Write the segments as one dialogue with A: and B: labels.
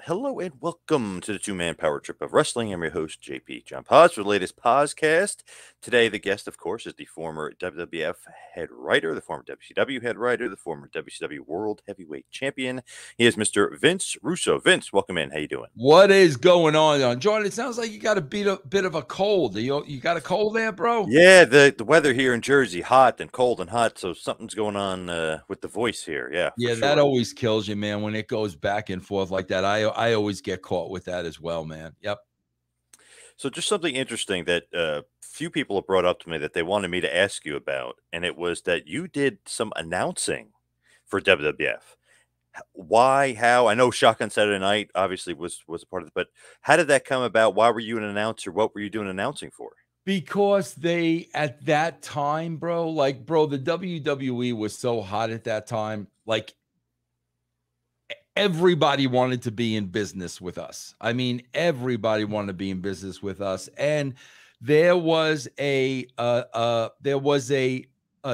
A: Hello and welcome to the two-man power trip of wrestling. I'm your host, JP John Paz, for the latest Pozcast. Today, the guest, of course, is the former WWF head writer, the former WCW head writer, the former WCW World Heavyweight Champion. He is Mr. Vince Russo. Vince, welcome in. How you doing?
B: What is going on, John? It sounds like you got a bit of a cold. You got a cold there, bro?
A: Yeah, the weather here in Jersey, hot and cold and hot, so something's going on with the voice here. Yeah,
B: Yeah,
A: for
B: that
A: sure.
B: always kills you, man, when it goes back and forth like that. I always get caught with that as well, man. Yep.
A: So just something interesting that few people have brought up to me that they wanted me to ask you about, and it was that you did some announcing for WWF. Why? How? I know Shotgun Saturday Night obviously was a part of it, but how did that come about? Why were you an announcer? What were you doing announcing for?
B: Because they, at that time, bro, the WWE was so hot at that time. Like, everybody wanted to be in business with us. I mean, everybody wanted to be in business with us. And there was a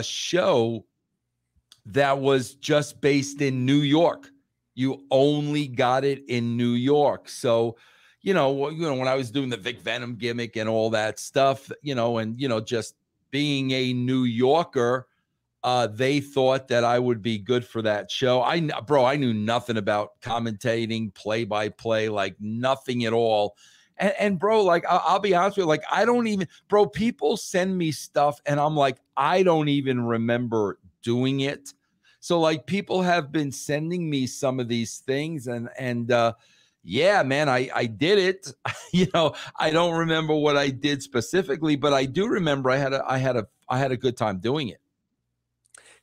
B: show that was just based in New York. You only got it in New York. So, when I was doing the Vic Venom gimmick and all that stuff, just being a New Yorker, they thought that I would be good for that show. I knew nothing about commentating, play-by-play, like nothing at all. And bro, like, I'll be honest with you, like, I don't even, bro, people send me stuff and I'm like, I don't even remember doing it. So like, people have been sending me some of these things and yeah, man, I did it. I don't remember what I did specifically, but I do remember I had a good time doing it.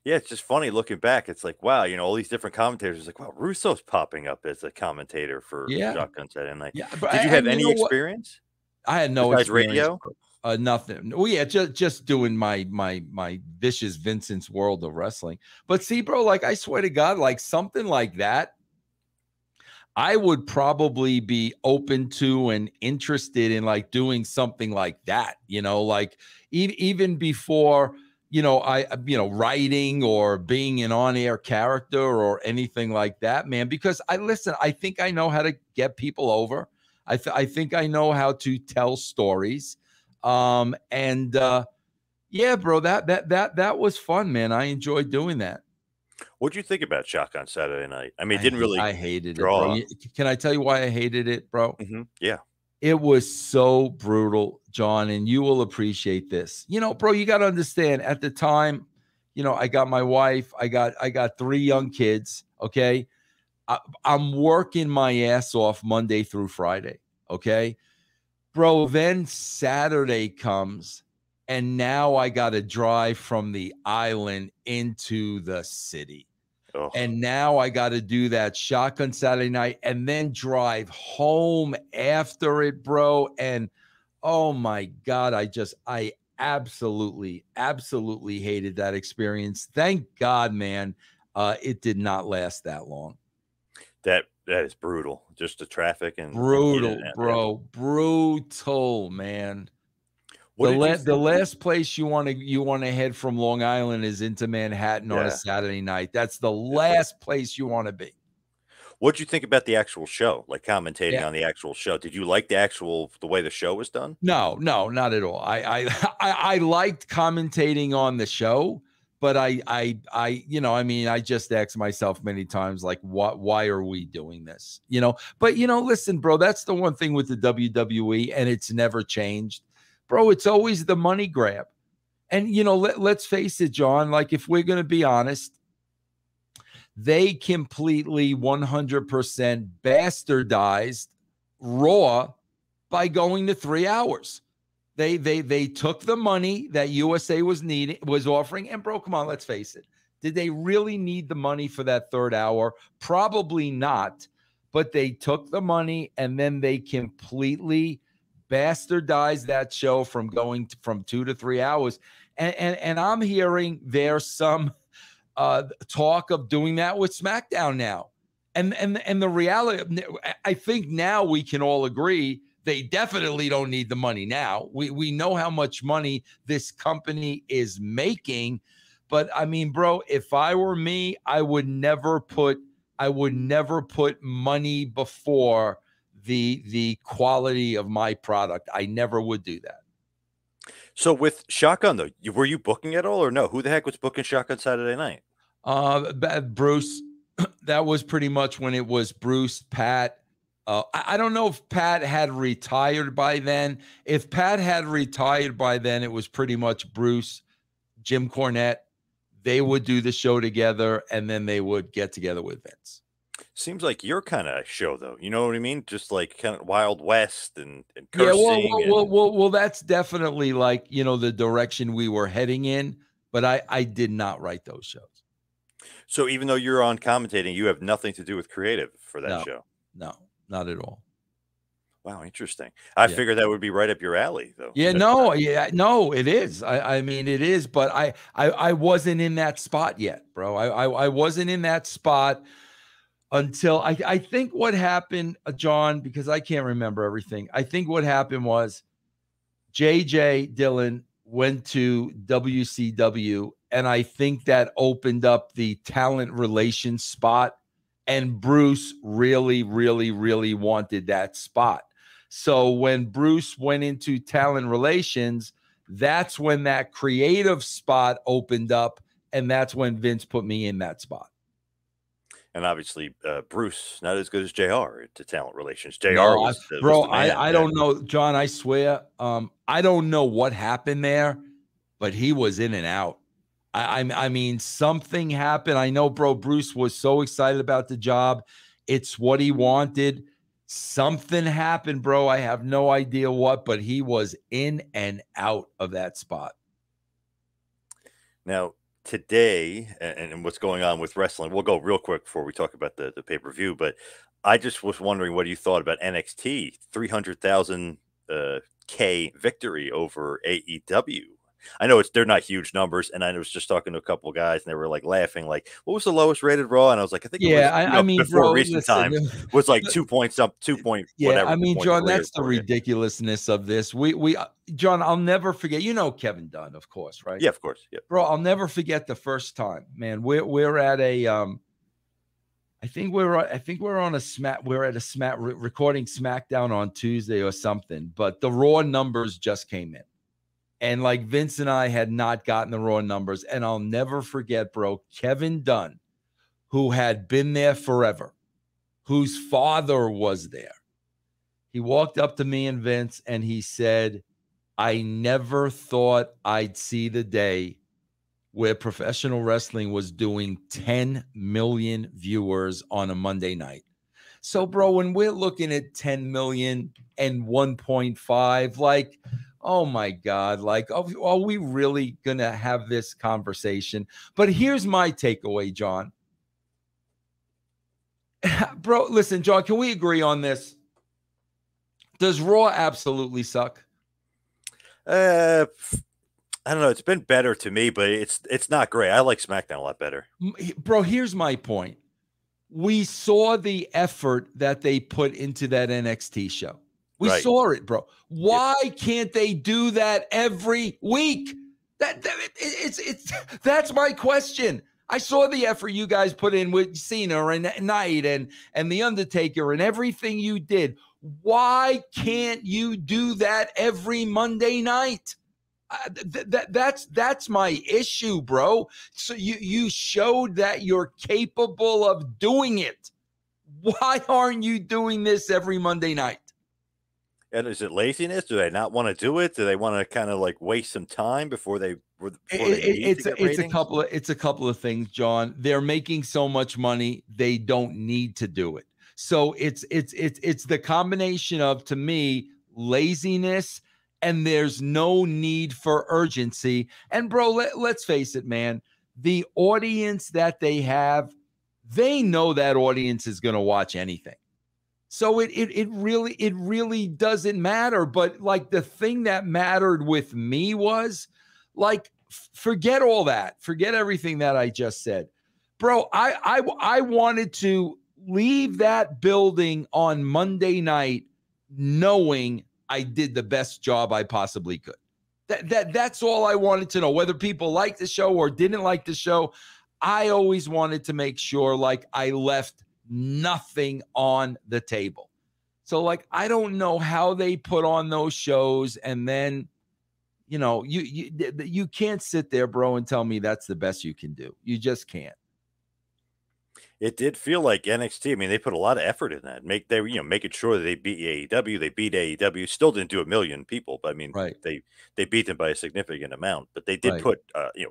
A: Yeah, it's just funny looking back. It's like, wow, all these different commentators. Like, wow, Russo's popping up as a commentator for Shotgun Saturday Night.
B: Yeah,
A: Did you have any experience?
B: I had no
A: besides
B: experience.
A: Radio?
B: Nothing. Well, yeah, just doing my Vicious Vincent's World of Wrestling. But see, bro, like, I swear to God, like something like that, I would probably be open to and interested in like doing something like that, like even before, writing or being an on-air character or anything like that, man, because I think I know how to get people over. I think I know how to tell stories. Yeah, bro, that was fun, man. I enjoyed doing that.
A: What'd you think about Shotgun Saturday Night? I mean, it didn't really
B: I hated
A: draw.
B: it, bro. Can I tell you why I hated it, bro?
A: Yeah.
B: It was so brutal, John, and you will appreciate this. Bro, you got to understand, at the time, I got my wife, I got 3 young kids, okay? I'm working my ass off Monday through Friday, okay? Bro, then Saturday comes, and now I got to drive from the island into the city.
A: Oh.
B: And now I got to do that Shotgun Saturday Night and then drive home after it, bro. And oh my God, I absolutely hated that experience. Thank God, man. It did not last that long.
A: That is brutal. Just the traffic and
B: Brutal, bro. Brutal, man.
A: What did you
B: The last place you want to head from Long Island is into Manhattan on a Saturday night. That's the last place you want to be.
A: What'd you think about the actual show? Like commentating on the actual show? Did you like the way the show was done?
B: No, not at all. I liked commentating on the show, but I just asked myself many times, like, why are we doing this? But listen, bro, that's the one thing with the WWE, and it's never changed. Bro, it's always the money grab. And, let's face it, John, like, if we're going to be honest, they completely 100% bastardized Raw by going to 3 hours. They took the money that USA was offering. And, bro, come on, let's face it. Did they really need the money for that 3rd hour? Probably not. But they took the money and then they completely bastardized that show from going from 2 to 3 hours. And I'm hearing there's some talk of doing that with SmackDown now. And the reality, I think now we can all agree they definitely don't need the money now. We know how much money this company is making. But I mean, bro, if I were me, I would never put I would never put money before the quality of my product. I never would do that.
A: So with Shotgun though, were you booking at all or no? Who the heck was booking Shotgun Saturday night?
B: Bruce, that was pretty much when it was Bruce, Pat. I don't know if Pat had retired by then. If Pat had retired by then, it was pretty much Bruce, Jim Cornette. They would do the show together, and then they would get together with Vince.
A: Seems like your kind of show though. You know what I mean? Just like kind of Wild West and
B: Yeah,
A: cursing and
B: well, that's definitely like, the direction we were heading in, but I did not write those shows.
A: so even though you're on commentating, you have nothing to do with creative for that
B: No,
A: show.
B: no, not at all.
A: Wow, interesting. I
B: Yeah.
A: figured that would be right up your alley though.
B: Yeah, no, it is. I mean, it is, but I wasn't in that spot yet, bro. I wasn't in that spot until I think what happened, John, because I can't remember everything. I think what happened was JJ Dillon went to WCW, and I think that opened up the talent relations spot. And Bruce really, really, really wanted that spot. So when Bruce went into talent relations, that's when that creative spot opened up. And that's when Vince put me in that spot.
A: And obviously, Bruce not as good as JR to talent relations. JR
B: No,
A: was,
B: bro,
A: was the man.
B: I don't know, John. I swear, I don't know what happened there, but he was in and out. I mean, something happened. I know, bro. Bruce was so excited about the job. It's what he wanted. Something happened, bro. I have no idea what, but he was in and out of that spot.
A: Now, today, and what's going on with wrestling, we'll go real quick before we talk about the pay-per-view, but I just was wondering what you thought about NXT 300,000 K victory over AEW. I know they're not huge numbers, and I was just talking to a couple of guys, and they were like laughing, like, "What was the lowest rated Raw?" And I was like, "I think it was,
B: I mean,
A: before
B: bro,
A: recent
B: listen,
A: times was like 2 points up, 2 point
B: yeah,
A: whatever."
B: I mean, John, that's the
A: 2.3 or 4.
B: ridiculousness of this. John, I'll never forget. Kevin Dunn, of course, right?
A: Yeah, of course, yeah.
B: Bro, I'll never forget the first time, man. We're at a I think we're on a recording SmackDown on Tuesday or something, but the Raw numbers just came in. And like Vince and I had not gotten the Raw numbers. And I'll never forget, bro, Kevin Dunn, who had been there forever, whose father was there. He walked up to me and Vince and he said, "I never thought I'd see the day where professional wrestling was doing 10 million viewers on a Monday night." So, bro, when we're looking at 10 million and 1.5, like, oh my God, like, are we really going to have this conversation? But here's my takeaway, John. Bro, listen, John, can we agree on this? Does Raw absolutely suck?
A: I don't know. It's been better to me, but it's not great. I like SmackDown a lot better.
B: Bro, here's my point. We saw the effort that they put into that NXT show. We saw it, bro. Why can't they do that every week? That's my question. I saw the effort you guys put in with Cena and Knight and The Undertaker and everything you did. Why can't you do that every Monday night? That's my issue, bro. So you showed that you're capable of doing it. Why aren't you doing this every Monday night?
A: And is it laziness? Do they not want to do it? Do they want to kind of like waste some time before they
B: It's a couple of things, John. They're making so much money, they don't need to do it. So it's the combination of, to me, laziness, and there's no need for urgency. And bro, let's face it, man, the audience that they have, they know that audience is going to watch anything. So it really doesn't matter. But like, the thing that mattered with me was, like, forget all that. Forget everything that I just said. Bro, I wanted to leave that building on Monday night knowing I did the best job I possibly could. That's all I wanted to know. Whether people liked the show or didn't like the show, I always wanted to make sure, like, I left nothing on the table. So, like, I don't know how they put on those shows, and then, you can't sit there, bro, and tell me that's the best you can do. You just can't.
A: It did feel like NXT. I mean, they put a lot of effort in that. Making sure that they beat AEW. They beat AEW. Still didn't do a million people, but I mean,
B: Right,
A: they beat them by a significant amount. But they did
B: right,
A: put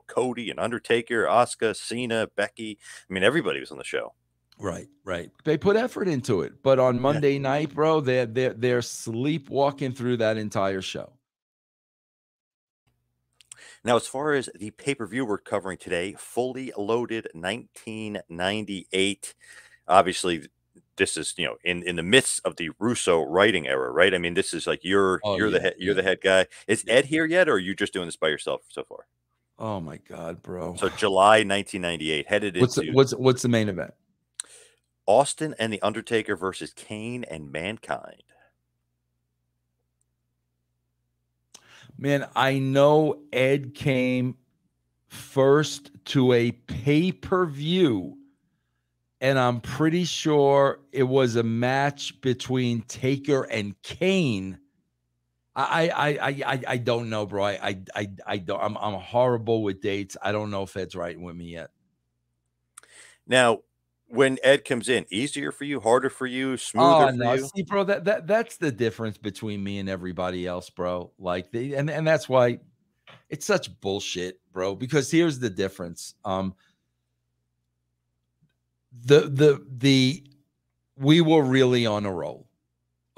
A: Cody and Undertaker, Asuka, Cena, Becky. I mean, everybody was on the show.
B: right, right. They put effort into it, but on
A: Yeah.
B: Monday night, bro, they're sleepwalking through that entire show.
A: Now, as far as the pay-per-view we're covering today, Fully Loaded 1998. Obviously, this is, in the midst of the Russo writing era, right? I mean, this is like you're
B: Oh
A: you're the
B: yeah,
A: head, you're
B: yeah,
A: the head guy. Is
B: yeah.
A: Ed here yet, or are you just doing this by yourself so far?
B: Oh my God, bro.
A: So July 1998, headed
B: What's the,
A: into
B: what's what's the main event?
A: Austin and the Undertaker versus Kane and Mankind.
B: Man, I know Ed came first to a pay-per-view, and I'm pretty sure it was a match between Taker and Kane. I don't know, bro. I don't. I'm horrible with dates. I don't know if Ed's right with me yet.
A: Now, when Ed comes in, easier for you, harder for you,
B: Oh
A: smoother for
B: no,
A: you?
B: see, bro, that's the difference between me and everybody else, bro. Like and that's why it's such bullshit, bro. Because here's the difference. The we were really on a roll,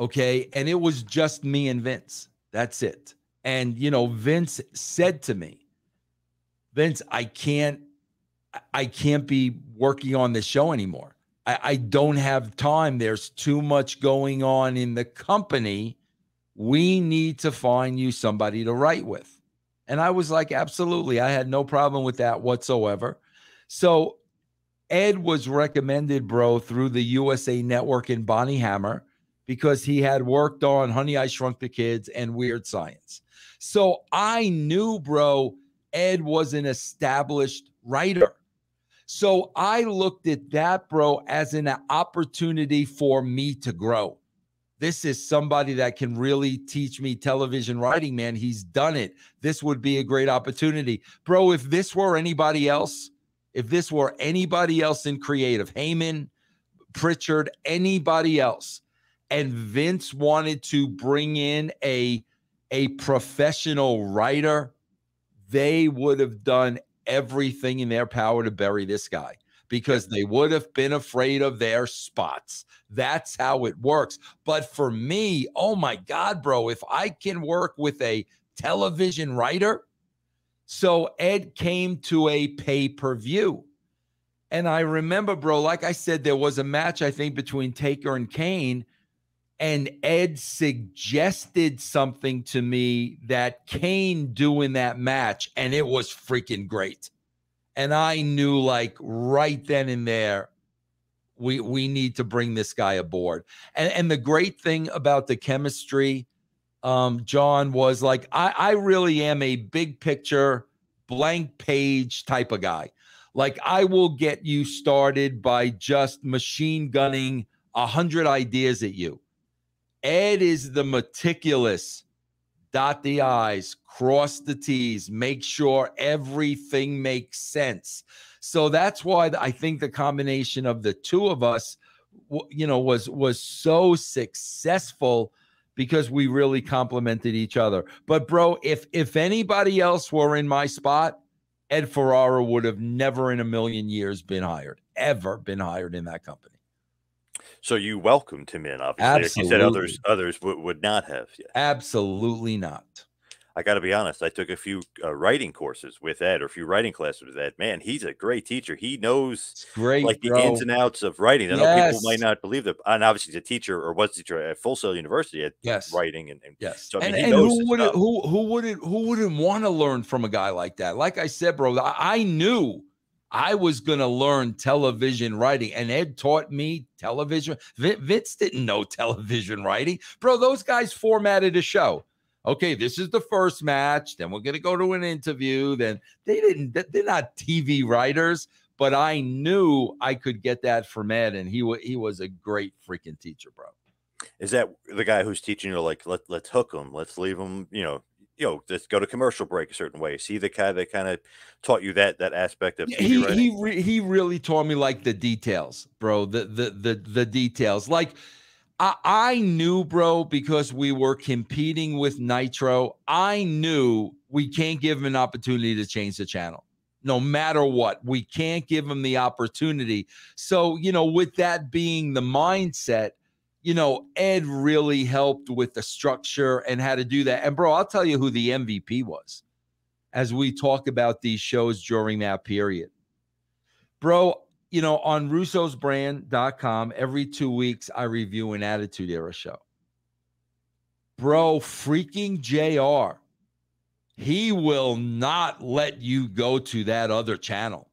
B: okay, and it was just me and Vince. That's it. And Vince said to me, Vince, I can't be working on this show anymore. I don't have time. There's too much going on in the company. We need to find you somebody to write with. And I was like, absolutely. I had no problem with that whatsoever. So Ed was recommended, bro, through the USA Network and Bonnie Hammer because he had worked on Honey, I Shrunk the Kids and Weird Science. So I knew, bro, Ed was an established writer. So I looked at that, bro, as an opportunity for me to grow. This is somebody that can really teach me television writing, man. He's done it. This would be a great opportunity. Bro, if this were anybody else, in creative, Heyman, Pritchard, anybody else, and Vince wanted to bring in a professional writer, they would have done everything in their power to bury this guy because they would have been afraid of their spots. That's how it works. But for me, oh my God, bro, if I can work with a television writer. So Ed came to a pay-per-view. And I remember, bro, like I said, there was a match, I think, between Taker and Kane. And Ed suggested something to me that Kane do in that match, and it was freaking great. And I knew, like, right then and there, we need to bring this guy aboard. And the great thing about the chemistry, John, was like, I really am a big picture, blank page type of guy. Like, I will get you started by just machine gunning 100 ideas at you. Ed is the meticulous, dot the I's, cross the T's, make sure everything makes sense. So that's why I think the combination of the two of us, was so successful because we really complemented each other. But bro, if anybody else were in my spot, Ed Ferrara would have never in a million years ever been hired in that company.
A: So you welcomed him in, obviously. Like you said,
B: Absolutely.
A: others would not have. Yeah.
B: Absolutely not.
A: I got to be honest. I took a few writing courses with Ed, or a few writing classes with Ed. Man, he's a great teacher. He knows
B: It's great,
A: like the ins
B: bro.
A: and outs of writing. I know people might
B: Yes.
A: not believe that, and obviously he's a teacher or was a teacher at Full Sail University at
B: Yes.
A: writing, and
B: Yes.
A: so I mean
B: And
A: he
B: and
A: knows his stuff.
B: who wouldn't want to learn from a guy like that? Like I said, bro, I knew I was going to learn television writing, and Ed taught me television. Vince didn't know television writing. Bro, those guys formatted a show. Okay, this is the first match, then we're going to go to an interview. Then they're not TV writers. but I knew I could get that from Ed, and he was a great freaking teacher, bro.
A: Is that the guy who's teaching you, like, let's hook them, let's leave them, let's go to commercial break a certain way? Is he the guy that kind of taught you that aspect of
B: Yeah,
A: TV writing?
B: he really taught me like the details, bro. The details. Like I knew, bro, because we were competing with Nitro. I knew we can't give him an opportunity to change the channel. No matter what, we can't give him the opportunity. So, with that being the mindset, Ed really helped with the structure and how to do that. And bro, I'll tell you who the MVP was as we talk about these shows during that period. Bro, on russosbrand.com, every 2 weeks, I review an Attitude Era show. Bro, freaking JR, he will not let you go to that other channel.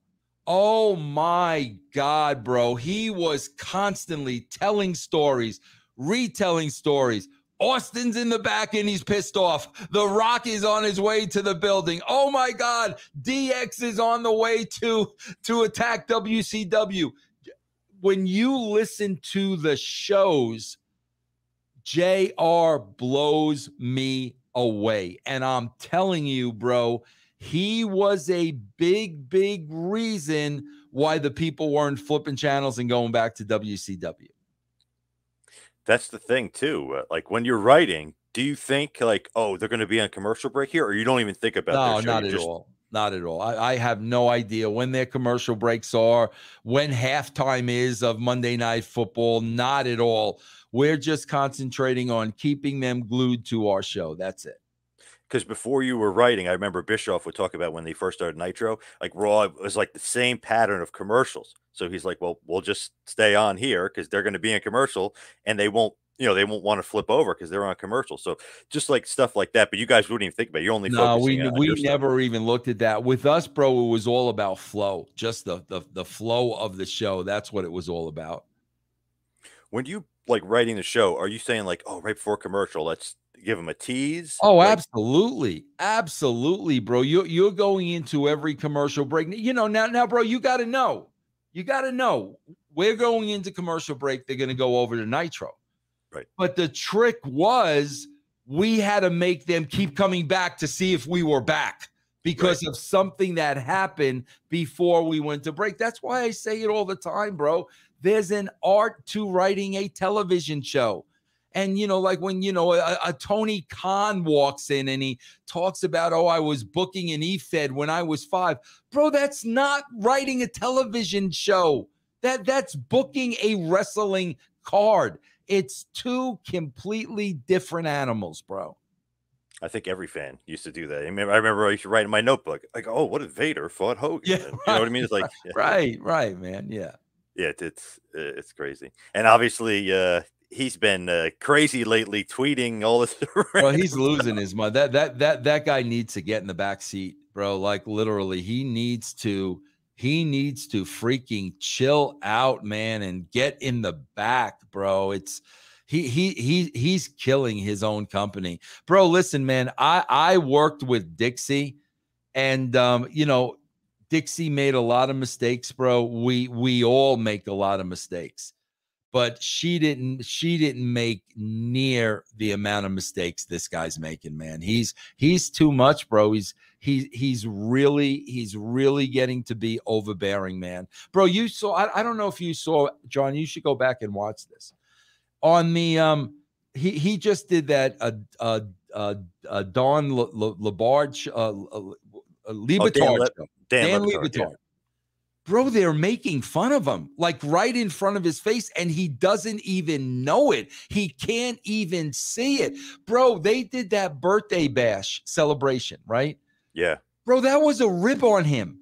B: Oh my God, bro. He was constantly telling stories, retelling stories. Austin's in the back and he's pissed off. The Rock is on his way to the building. Oh my God, DX is on the way to attack WCW. When you listen to the shows, JR blows me away. And I'm telling you, bro, he was a big, big reason why the people weren't flipping channels and going back to WCW.
A: That's the thing too. Like when you're writing, do you think like, oh, they're going to be on commercial break here, or you don't even think about their
B: No,
A: show?
B: not
A: You
B: at
A: just
B: all. Not at all. I have no idea when their commercial breaks are, when halftime is of Monday Night Football. Not at all. We're just concentrating on keeping them glued to our show. That's it.
A: because before you were writing, I remember Bischoff would talk about when they first started Nitro, like Raw was like the same pattern of commercials. So he's like, well, we'll just stay on here because they're going to be in commercial and they won't, they won't want to flip over because they're on commercial. So just like stuff like that. But you guys wouldn't even think about it. You're only
B: No,
A: focusing on
B: we
A: your stuff.
B: never even looked at that. With us, bro, it was all about flow. Just the flow of the show. That's what it was all about.
A: When you like writing the show, are you saying like, oh, right before commercial, let's give them a tease?
B: Oh,
A: Like,
B: absolutely. Absolutely, bro. You're going into every commercial break. Now, bro, you got to know. You got to know. We're going into commercial break. They're going to go over to Nitro.
A: right.
B: But the trick was we had to make them keep coming back to see if we were back because of something that happened before we went to break. That's why I say it all the time, bro. There's an art to writing a television show. And, like when, a Tony Khan walks in and he talks about, oh, I was booking an E-Fed when I was 5. Bro, that's not writing a television show. That's booking a wrestling card. It's two completely different animals, bro.
A: I think every fan used to do that. I remember I used to write in my notebook, like, oh, what if Vader fought Hogan?
B: Yeah,
A: You know what I mean? It's like,
B: right, man. Yeah.
A: yeah, it's crazy. And obviously, he's been crazy lately, tweeting all this.
B: Bro, he's losing his mind. That guy needs to get in the back seat, bro. Like literally, he needs to freaking chill out, man, and get in the back, bro. It's he's killing his own company. Bro, listen, man, I worked with Dixie and Dixie made a lot of mistakes, bro. We all make a lot of mistakes. But she didn't make near the amount of mistakes this guy's making, man. He's too much, bro. He's really getting to be overbearing, man. Bro, you saw, I don't know if you saw, John, you should go back and watch this. On the he just did that Don LeBard Lebitard show.
A: Dan
B: Dan
A: Lebitard, yeah.
B: Lebitard. Bro, they're making fun of him, like right in front of his face, and he doesn't even know it. He can't even see it. Bro, they did that birthday bash celebration, right?
A: Yeah.
B: Bro, that was a rib on him.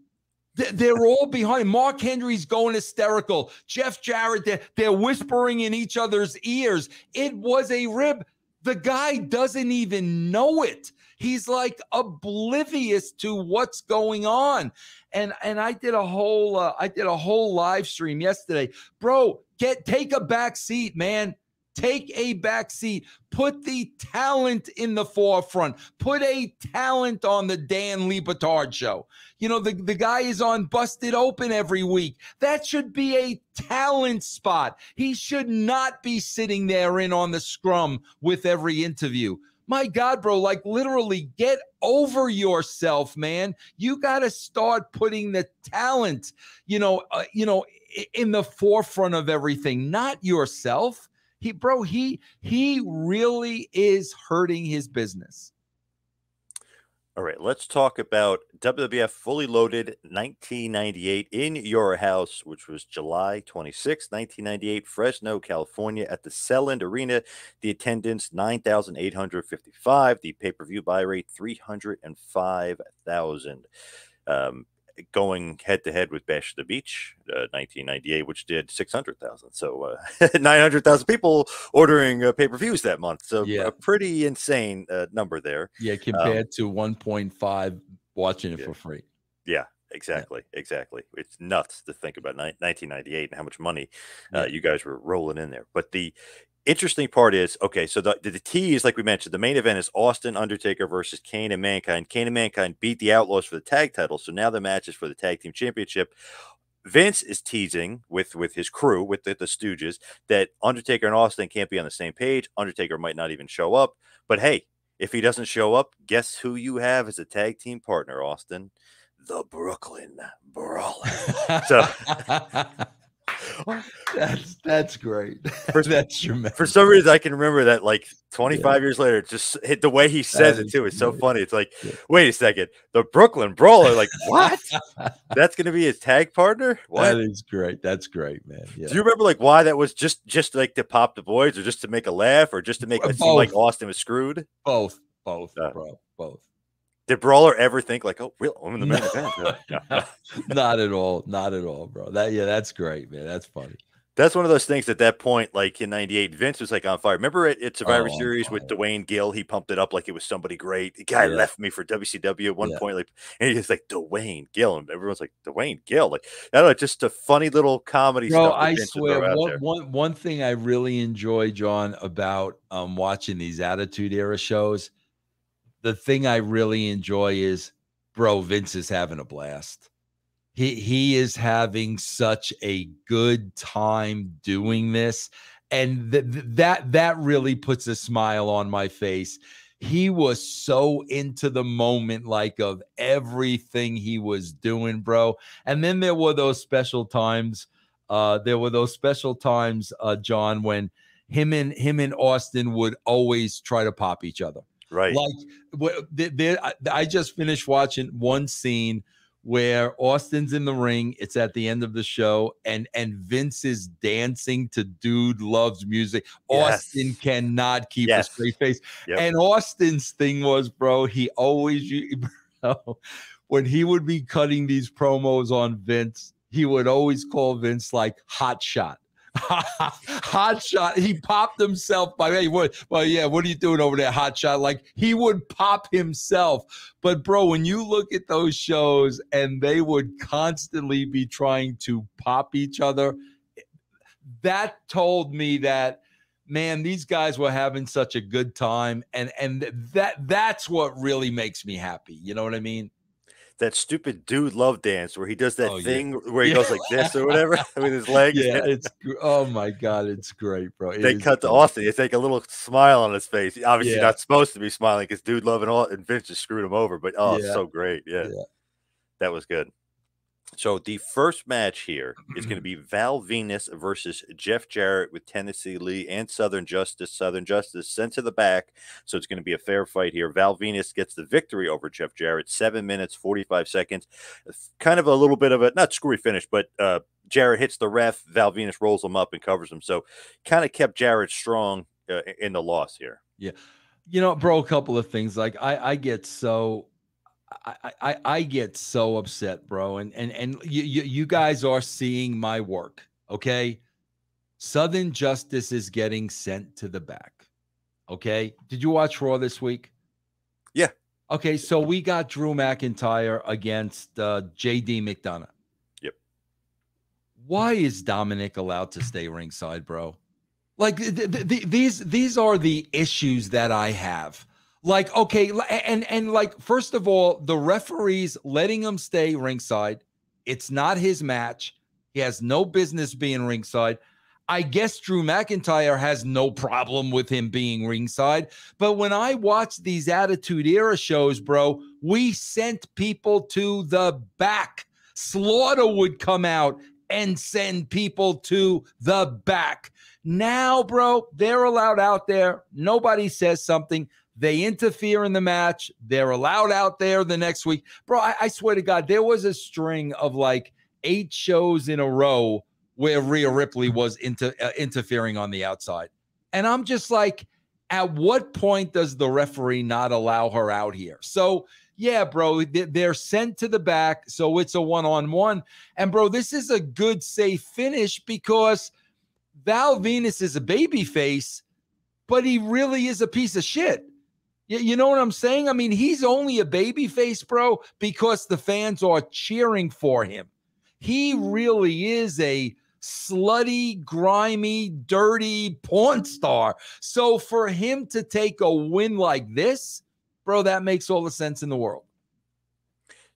B: They're all behind. Mark Henry's going hysterical. Jeff Jarrett, they're whispering in each other's ears. It was a rib. The guy doesn't even know it. He's like oblivious to what's going on. And I did a whole live stream yesterday. Bro, take a back seat, man. Take a back seat. Put the talent in the forefront. Put a talent on the Dan Lebatard show. You know, the guy is on Busted Open every week. That should be a talent spot. He should not be sitting there in on the scrum with every interview. My God, bro, like literally get over yourself, man. You got to start putting the talent, in the forefront of everything, not yourself. He really is hurting his business.
A: All right, let's talk about WWF Fully Loaded 1998 in your house, which was July 26, 1998, Fresno, California, at the Selland Arena. The attendance 9,855. The pay-per-view buy rate 305,000. Going head-to-head with Bash at the Beach, 1998, which did 600,000. So 900,000 people ordering pay-per-views that month. So a pretty insane number there.
B: Yeah, compared to 1.5 watching it for free.
A: Yeah, exactly. It's nuts to think about 1998 and how much money you guys were rolling in there. But the interesting part is, okay, so the tease, like we mentioned, the main event is Austin Undertaker versus Kane and Mankind. Kane and Mankind beat the Outlaws for the tag title, so now the match is for the tag team championship. Vince is teasing with his crew, with the Stooges, that Undertaker and Austin can't be on the same page. Undertaker might not even show up. But hey, if he doesn't show up, guess who you have as a tag team partner, Austin? The Brooklyn Brawler. So
B: that's great. That's tremendous.
A: For some reason, I can remember that like 25 years later, just hit the way he says it too. It's so funny. It's like, wait a second, the Brooklyn Brawler, like what? That's going to be his tag partner? What?
B: That is great. That's great, man. Yeah.
A: Do you remember like why that was just like to pop the boys, or just to make a laugh, or just to make it seem like Austin was screwed?
B: Both, bro. Both.
A: Did Brawler ever think like, oh, I'm in the main event?
B: Not at all, bro. That's great, man. That's funny.
A: That's one of those things at that point, like in '98, Vince was like on fire. Remember at Survivor Series with Dwayne Gill, he pumped it up like it was somebody great. The guy left me for WCW at one point, like, and he's like Dwayne Gill, and everyone's like Dwayne Gill, like I don't know, just a funny little comedy.
B: Bro, I swear, one thing I really enjoy, John, about watching these Attitude Era shows. The thing I really enjoy is, bro, Vince is having a blast. He is having such a good time doing this, and that really puts a smile on my face. He was so into the moment, like of everything he was doing, bro. And then there were those special times. John, when him and Austin would always try to pop each other.
A: Right.
B: Like I just finished watching one scene where Austin's in the ring. It's at the end of the show, and Vince is dancing to Dude Loves Music.
A: Yes.
B: Austin cannot keep a straight face. Yep. And Austin's thing was, bro, he always, when he would be cutting these promos on Vince, he would always call Vince like Hot Shot. Hot Shot. He popped himself by, hey, what are you doing over there, Hot Shot? Like he would pop himself. But bro, when you look at those shows and they would constantly be trying to pop each other, that told me that, man, these guys were having such a good time, and that's what really makes me happy. You know what I mean?
A: That stupid Dude Love dance where he does that thing where he goes like this or whatever with his legs.
B: Yeah, oh my God, it's great, bro.
A: They cut to Austin. It's like a little smile on his face. Obviously not supposed to be smiling because Dude Love and Vince just screwed him over. But it's so great. Yeah, that was good. So the first match here is going to be Val Venus versus Jeff Jarrett with Tennessee Lee and Southern Justice. Southern Justice sent to the back, so it's going to be a fair fight here. Val Venus gets the victory over Jeff Jarrett, 7 minutes, 45 seconds. Kind of a little bit of a, not screwy finish, but Jarrett hits the ref. Val Venus rolls him up and covers him. So kind of kept Jarrett strong in the loss here.
B: Yeah. You know, bro, a couple of things. Like I get so... I get so upset, bro. And you guys are seeing my work, okay? Southern Justice is getting sent to the back, okay? Did you watch Raw this week?
A: Yeah.
B: Okay, so we got Drew McIntyre against J.D. McDonough.
A: Yep.
B: Why is Dominic allowed to stay ringside, bro? Like these are the issues that I have. Like, okay, and like, first of all, the referees letting him stay ringside. It's not his match. He has no business being ringside. I guess Drew McIntyre has no problem with him being ringside. But when I watch these Attitude Era shows, bro, we sent people to the back. Slaughter would come out and send people to the back. Now, bro, they're allowed out there. Nobody says something. They interfere in the match. They're allowed out there the next week. Bro, I swear to God, there was a string of like 8 shows in a row where Rhea Ripley was interfering on the outside. And I'm just like, at what point does the referee not allow her out here? So, yeah, bro, they're sent to the back. So it's a one-on-one. And, bro, this is a good, safe finish because Val Venus is a babyface, but he really is a piece of shit. You know what I'm saying? I mean, he's only a babyface, bro, because the fans are cheering for him. He really is a slutty, grimy, dirty porn star. So for him to take a win like this, bro, that makes all the sense in the world.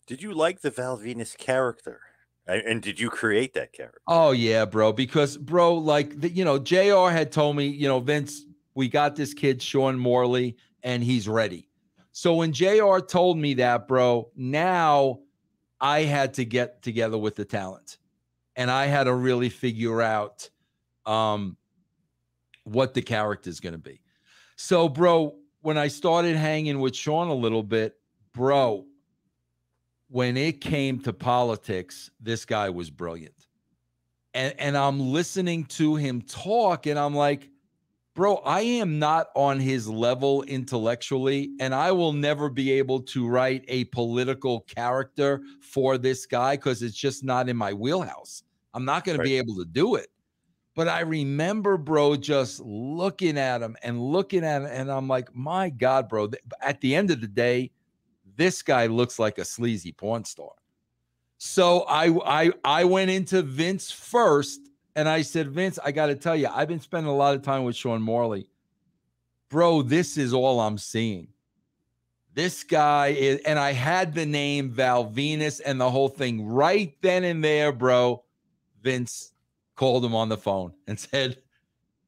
A: Did you like the Val Venus character? And did you create that character?
B: Oh, yeah, bro, because, bro, like, JR had told me, Vince, we got this kid, Sean Morley, and he's ready. So when JR told me that, bro, now I had to get together with the talent. And I had to really figure out what the character is going to be. So, bro, when I started hanging with Sean a little bit, bro, when it came to politics, this guy was brilliant. And I'm listening to him talk, and I'm like, bro, I am not on his level intellectually, and I will never be able to write a political character for this guy because it's just not in my wheelhouse. I'm not going to be able to do it. But I remember, bro, just looking at him, and I'm like, my God, bro, at the end of the day, this guy looks like a sleazy porn star. So I went into Vince first, and I said, Vince, I got to tell you, I've been spending a lot of time with Sean Morley. Bro, this is all I'm seeing. This guy is, and I had the name Val Venus and the whole thing right then and there, bro. Vince called him on the phone and said,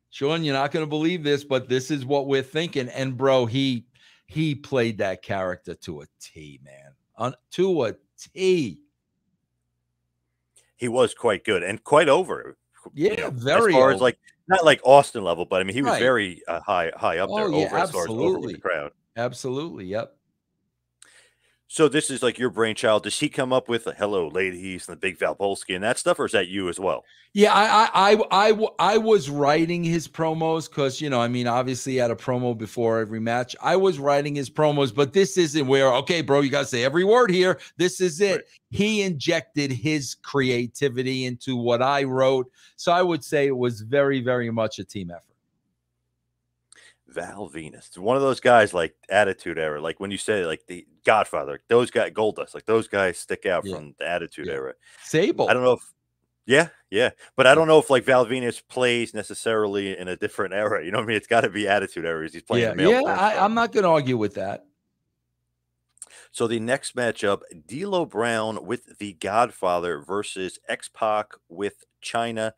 B: Sean, you're not going to believe this, but this is what we're thinking. And, bro, he played that character to a T, man. To a T.
A: He was quite good and quite over.
B: Yeah, very
A: as far
B: over.
A: as like not like Austin level, but I mean he was
B: Right.
A: very high up there
B: yeah,
A: over as far as over with the crowd.
B: Absolutely, yep.
A: So this is like your brainchild. Does he come up with a "Hello, ladies" and the big Valpolsky and that stuff, or is that you as well?
B: Yeah, I was writing his promos because, I mean, obviously he had a promo before every match. I was writing his promos, but this isn't where, okay, bro, you got to say every word here. This is it. Right. He injected his creativity into what I wrote. So I would say it was very, very much a team effort.
A: Val Venus, one of those guys like Attitude Era, like when you say like the Godfather, those guys, Goldust, like those guys stick out from the Attitude Era.
B: Sable.
A: I don't know if, yeah, but I don't know if like Val Venus plays necessarily in a different era. You know what I mean? It's got to be Attitude Era. He's playing male.
B: I'm not going to argue with that.
A: So the next matchup, D'Lo Brown with the Godfather versus X-Pac with China.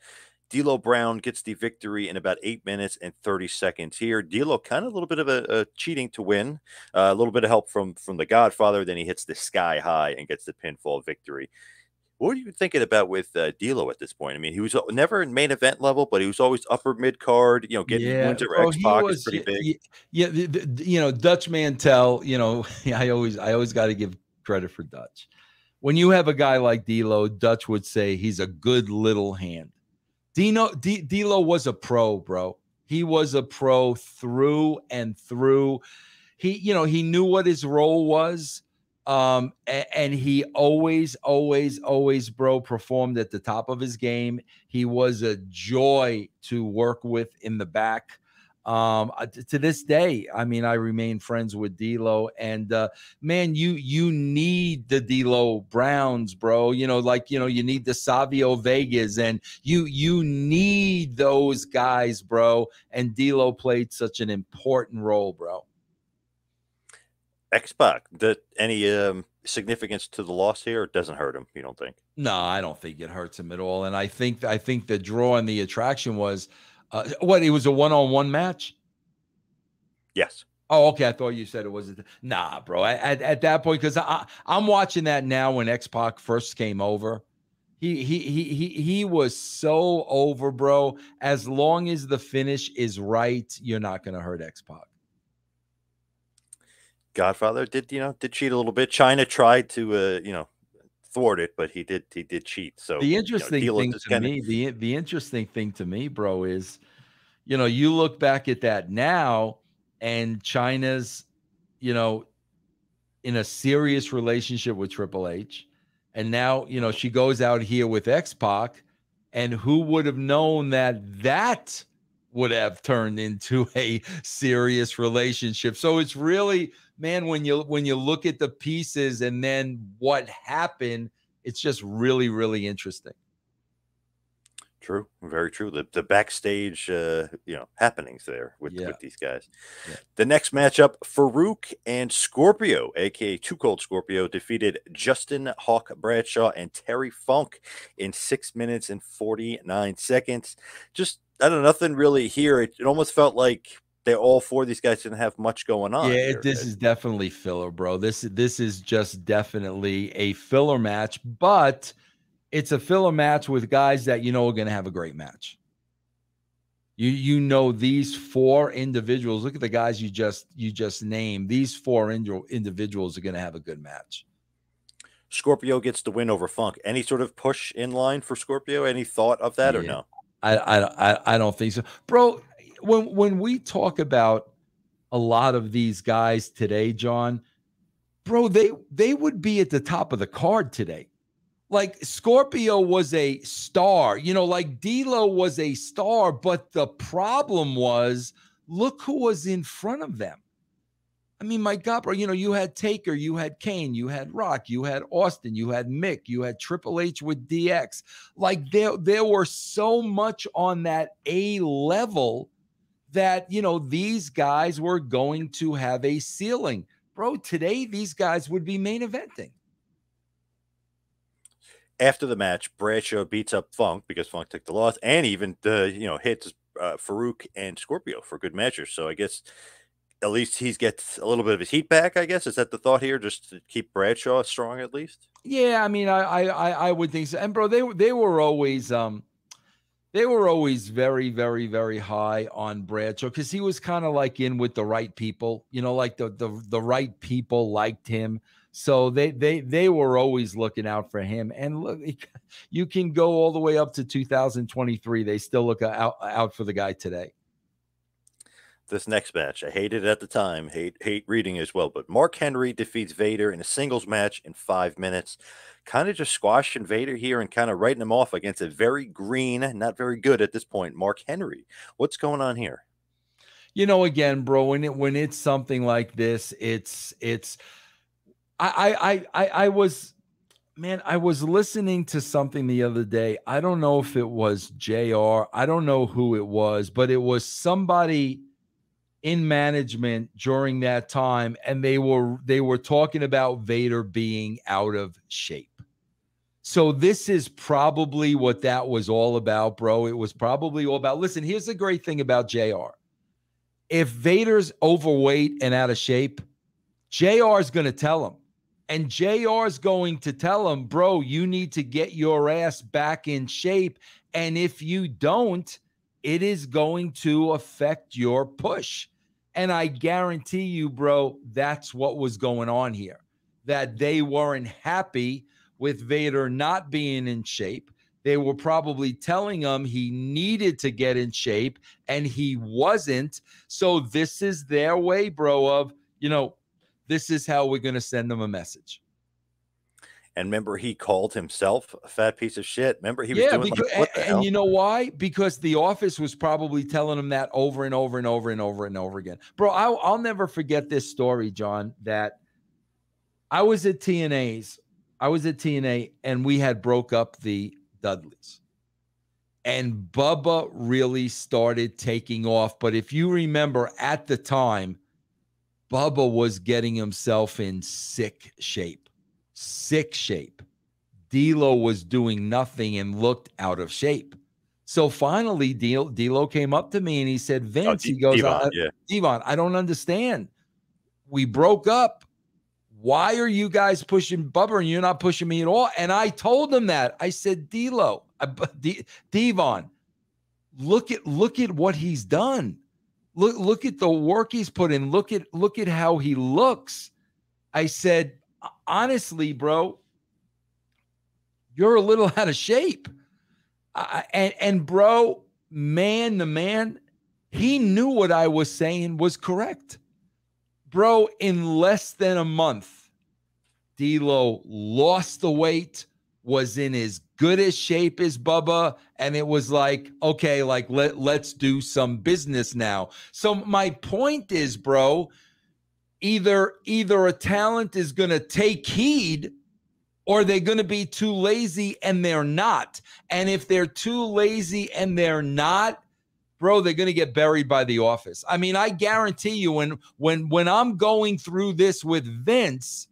A: D'Lo Brown gets the victory in about 8 minutes and 30 seconds here. D'Lo kind of a little bit of a cheating to win. A little bit of help from the Godfather. Then he hits the sky high and gets the pinfall victory. What are you thinking about with D'Lo at this point? I mean, he was never in main event level, but he was always upper mid card. Getting wins over X-Pac is pretty big.
B: Yeah, Dutch Mantel. I always got to give credit for Dutch. When you have a guy like D'Lo, Dutch would say he's a good little hand. D'Lo was a pro, bro. He was a pro through and through. He knew what his role was. And he always, bro, performed at the top of his game. He was a joy to work with in the back. To this day, I mean, I remain friends with D'Lo, and man, you need the D'Lo Browns, bro. You need the Savio Vegas, and you need those guys, bro. And D'Lo played such an important role, bro.
A: X-Pac, any significance to the loss here? It doesn't hurt him, you don't think?
B: No, I don't think it hurts him at all. And I think the draw and the attraction was what, it was a one-on-one match.
A: Yes.
B: Oh, okay. I thought you said it was. Nah, bro. At that point, because I'm watching that now. When X-Pac first came over, he was so over, bro. As long as the finish is right, you're not going to hurt X-Pac.
A: Godfather did cheat a little bit. China tried to thwart it, but he did cheat. So
B: The interesting
A: D'Lo
B: thing
A: just
B: to
A: kind of
B: me, the interesting thing to me, bro, is you look back at that now, and China's, in a serious relationship with Triple H. And now, she goes out here with X-Pac, and who would have known that would have turned into a serious relationship? So it's really, man, when you look at the pieces and then what happened, it's just really, really interesting.
A: true, very true. The backstage happenings there with
B: Yeah.
A: these guys.
B: Yeah.
A: The next matchup, Farouk and Scorpio, aka Too Cold Scorpio, defeated Justin Hawk Bradshaw and Terry Funk in 6 minutes and 49 seconds. Just, I don't know, nothing really here. It almost felt like all four of these guys didn't have much going on
B: Yeah,
A: here.
B: this is definitely filler, bro. This is just definitely a filler match, but it's a filler match with guys that are going to have a great match. These four individuals. Look at the guys you just named. These four individuals are going to have a good match.
A: Scorpio gets the win over Funk. Any sort of push in line for Scorpio? Any thought of that or no?
B: I don't think so, bro. When we talk about a lot of these guys today, John, bro, they would be at the top of the card today. Like Scorpio was a star, like D'Lo was a star, but the problem was, look who was in front of them. I mean, my God, bro, you had Taker, you had Kane, you had Rock, you had Austin, you had Mick, you had Triple H with DX. Like there were so much on that A level that, these guys were going to have a ceiling. Bro, today these guys would be main eventing.
A: After the match, Bradshaw beats up Funk because Funk took the loss, and even hits Farouk and Scorpio for good measure. So I guess at least he gets a little bit of his heat back. I guess, is that the thought here, just to keep Bradshaw strong at least?
B: Yeah, I mean, I would think so. And bro, they were always very, very, very high on Bradshaw because he was kind of like in with the right people. Like the right people liked him. So they were always looking out for him. And look, you can go all the way up to 2023. They still look out for the guy today.
A: This next match, I hated it at the time, hate reading as well. But Mark Henry defeats Vader in a singles match in 5 minutes. Kind of just squashing Vader here and kind of writing him off against a very green, not very good at this point, Mark Henry. What's going on here?
B: Again, bro, when it's something like this, I was listening to something the other day. I don't know if it was JR. I don't know who it was, but it was somebody in management during that time, and they were talking about Vader being out of shape. So this is probably what that was all about, bro. It was probably all about, listen, here's the great thing about JR. If Vader's overweight and out of shape, JR is going to tell him. And JR is going to tell him, bro, you need to get your ass back in shape. And if you don't, it is going to affect your push. And I guarantee you, bro, that's what was going on here. That they weren't happy with Vader not being in shape. They were probably telling him he needed to get in shape, and he wasn't. So this is their way, bro, of, this is how we're going to send them a message.
A: And remember, he called himself a fat piece of shit. Remember, he was
B: Yeah,
A: doing like,
B: because
A: what the
B: and
A: hell?
B: you know why? Because the office was probably telling him that over and over and over and over and over again. Bro, I'll never forget this story, John, that I was at TNA's. I was at TNA and we had broke up the Dudleys. And Bubba really started taking off. But if you remember at the time, Bubba was getting himself in sick shape. Sick shape. D'Lo was doing nothing and looked out of shape. So finally, D'Lo came up to me and he said,
A: Oh,
B: Vince, he goes,
A: Devon, yeah.
B: Devon, I don't understand. We broke up. Why are you guys pushing Bubba and you're not pushing me at all? And I told him that. I said, D'Lo, Devon, look at what he's done. Look at the work he's put in. Look at how he looks. I said, honestly, bro, you're a little out of shape. And bro, man to man, he knew what I was saying was correct. Bro, in less than a month, D'Lo lost the weight, was in as good a shape as Bubba, and it was like, okay, like let's do some business now. So my point is, bro, either a talent is going to take heed or they're going to be too lazy and they're not. And if they're too lazy and they're not, bro, they're going to get buried by the office. I mean, I guarantee you when I'm going through this with Vince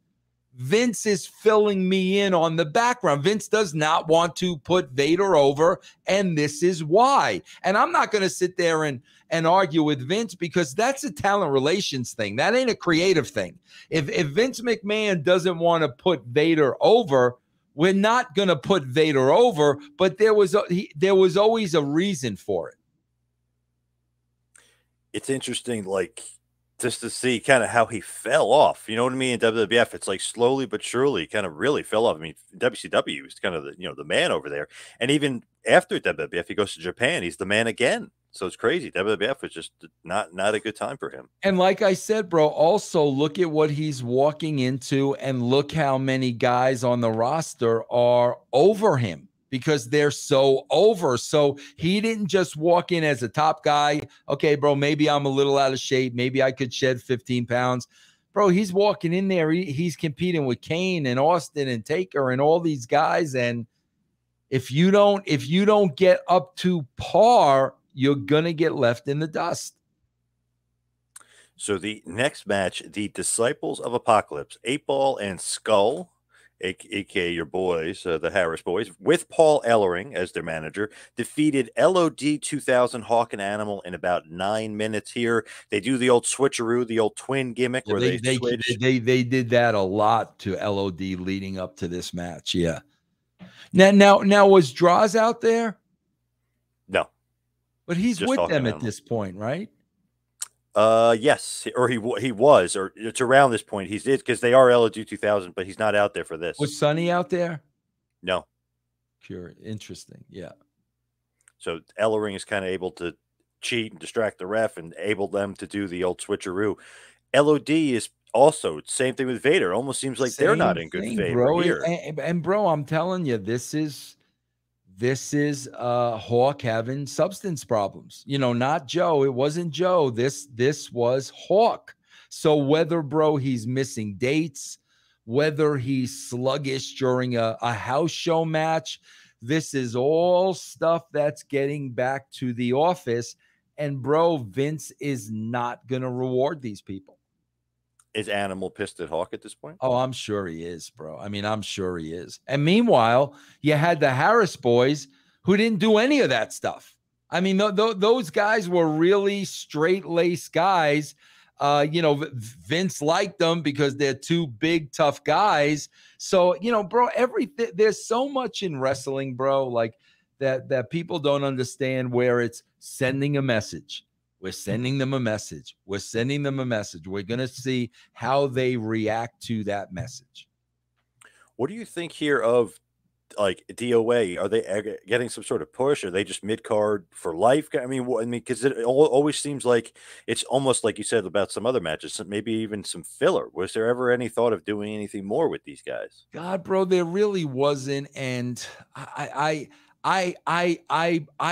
B: is filling me in on the background. Vince does not want to put Vader over, and this is why. And I'm not going to sit there and argue with Vince because that's a talent relations thing. That ain't a creative thing. If Vince McMahon doesn't want to put Vader over, we're not going to put Vader over, but there was always a reason for it.
A: It's interesting, like, just to see kind of how he fell off. You know what I mean? In WWF, it's like slowly but surely kind of really fell off. I mean, WCW is kind of the man over there. And even after WWF, he goes to Japan, he's the man again. So it's crazy. WWF was just not a good time for him.
B: And like I said, bro, also look at what he's walking into and look how many guys on the roster are over him because they're so over. So he didn't just walk in as a top guy. Okay, bro, maybe I'm a little out of shape. Maybe I could shed 15 pounds. Bro, he's walking in there. He's competing with Kane and Austin and Taker and all these guys. And if you don't get up to par, you're going to get left in the dust.
A: So the next match, the Disciples of Apocalypse, 8-Ball and Skull, aka your boys, the Harris boys, with Paul Ellering as their manager, defeated LOD 2000 Hawk and Animal in about 9 minutes here. They do the old switcheroo, the old twin gimmick where they switch.
B: They did that a lot to LOD leading up to this match. Yeah. Now was Draws out there?
A: No,
B: but he's
A: just
B: with
A: Hawk
B: them
A: and
B: at
A: Animal.
B: this point, right?
A: Yes, or he was, or it's around this point. He's because they are LOD 2000, but he's not out there for this.
B: Was Sonny out there?
A: No.
B: Interesting. Yeah.
A: So Ellering is kind of able to cheat and distract the ref and able them to do the old switcheroo. LOD is also same thing with Vader. Almost seems like they're not in good favor
B: bro.
A: here.
B: And bro, I'm telling you, this is Hawk having substance problems. Not Joe. It wasn't Joe. This was Hawk. So whether, bro, he's missing dates, whether he's sluggish during a house show match, this is all stuff that's getting back to the office. And bro, Vince is not going to reward these people.
A: Is Animal pissed at Hawk at this point?
B: Oh, I'm sure he is, bro. I mean, I'm sure he is. And meanwhile, you had the Harris boys who didn't do any of that stuff. I mean, those guys were really straight-laced guys. Vince liked them because they're two big, tough guys. So, bro, there's so much in wrestling, bro, like that people don't understand where it's sending a message. We're sending them a message. We're sending them a message. We're going to see how they react to that message.
A: What do you think here of like DOA, are they getting some sort of push? Are they just mid card for life? I mean, because it always seems like it's almost like you said about some other matches, maybe even some filler. Was there ever any thought of doing anything more with these guys?
B: God, bro, there really wasn't, and I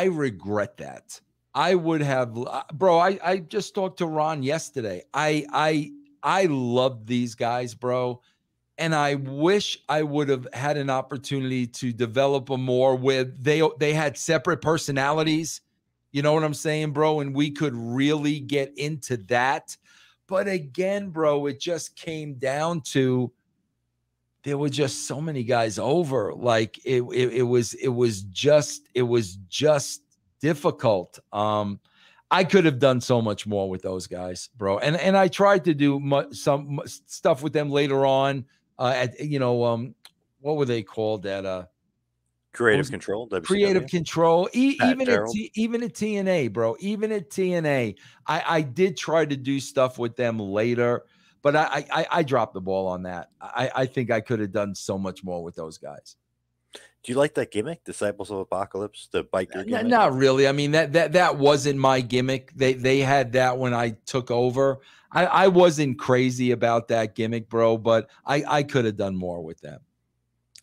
B: regret that. I would have, bro. I just talked to Ron yesterday. I love these guys, bro, and I wish I would have had an opportunity to develop them more. With they had separate personalities. You know what I'm saying, bro? And we could really get into that. But again, bro, it just came down to there were just so many guys over. Like it was just difficult. I could have done so much more with those guys, bro. And I tried to do some stuff with them later on. At what were they called? At what
A: Creative
B: was
A: Control,
B: Creative
A: WCW,
B: Control.
A: Pat Terrell.
B: Even at TNA, bro. Even at TNA, I did try to do stuff with them later, but I dropped the ball on that. I think I could have done so much more with those guys.
A: Do you like that gimmick, Disciples of Apocalypse, the biker gimmick?
B: Not really. I mean, that wasn't my gimmick. They had that when I took over. I wasn't crazy about that gimmick, bro, but I could have done more with them.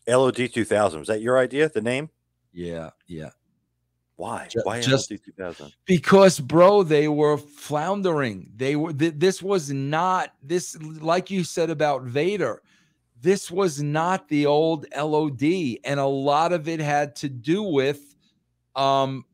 A: LOD 2000, was that your idea, the name?
B: Yeah.
A: Why? Why
B: Just
A: LOD 2000?
B: because, bro, they were floundering. They were. This was not this, like you said about Vader. This was not the old LOD, and a lot of it had to do with Hawk,